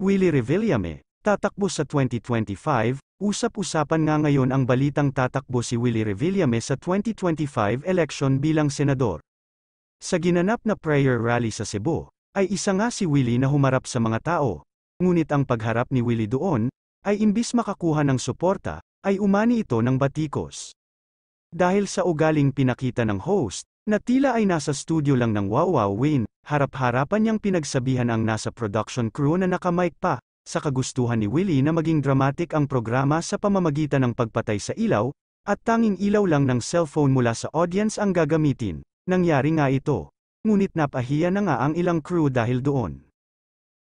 Willie Revillame, tatakbo sa 2025, usap-usapan nga ngayon ang balitang tatakbo si Willie Revillame sa 2025 election bilang senador. Sa ginanap na prayer rally sa Cebu, ay isa nga si Willie na humarap sa mga tao. Ngunit ang pagharap ni Willie doon, ay imbis makakuha ng suporta, ay umani ito ng batikos. Dahil sa ugaling pinakita ng host, na tila ay nasa studio lang ng Wawawin, harap-harapan niyang pinagsabihan ang nasa production crew na nakamic pa, sa kagustuhan ni Willie na maging dramatic ang programa sa pamamagitan ng pagpatay sa ilaw, at tanging ilaw lang ng cellphone mula sa audience ang gagamitin. Nangyari nga ito. Ngunit napahiya na nga ang ilang crew dahil doon.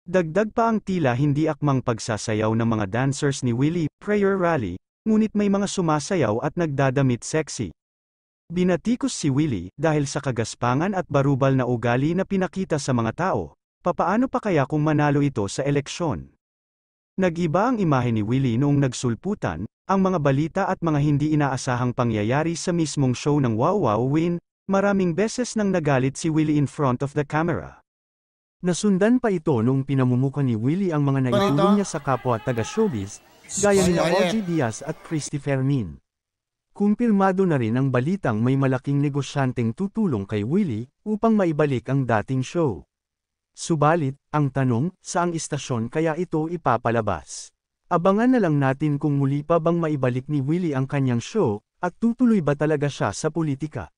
Dagdag pa ang tila hindi akmang pagsasayaw ng mga dancers ni Willie, prayer rally, ngunit may mga sumasayaw at nagdadamit sexy. Binatikos si Willie dahil sa kagaspangan at barubal na ugali na pinakita sa mga tao. Papaano pa kaya kung manalo ito sa eleksyon? Nag-iba ang imahe ni Willie noong nagsulputan, ang mga balita at mga hindi inaasahang pangyayari sa mismong show ng Wawawin, maraming beses nang nagalit si Willie in front of the camera. Nasundan pa ito noong pinamumukan ni Willie ang mga naitulong niya sa kapwa taga-showbiz, gaya nina OG Diaz at Christy Fermin. Kumpirmado na rin ang balitang may malaking negosyanteng tutulong kay Willie upang maibalik ang dating show. Subalit, ang tanong, saang istasyon kaya ito ipapalabas? Abangan na lang natin kung muli pa bang maibalik ni Willie ang kanyang show, at tutuloy ba talaga siya sa politika.